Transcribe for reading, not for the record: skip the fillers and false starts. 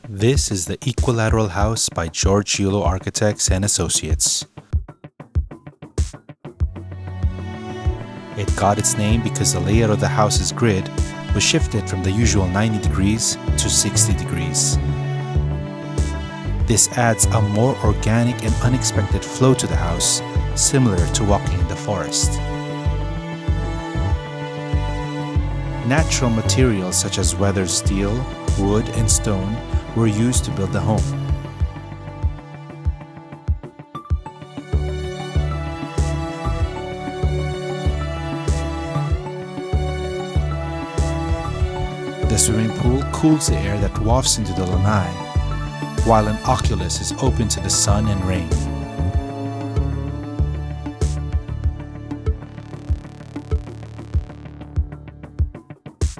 This is the Equilateral House by Jorge Yulo Architects and Associates. It got its name because the layout of the house's grid was shifted from the usual 90 degrees to 60 degrees. This adds a more organic and unexpected flow to the house, similar to walking in the forest. Natural materials such as weathered steel, wood, and stone were used to build the home. The swimming pool cools the air that wafts into the lanai, while an oculus is open to the sun and rain.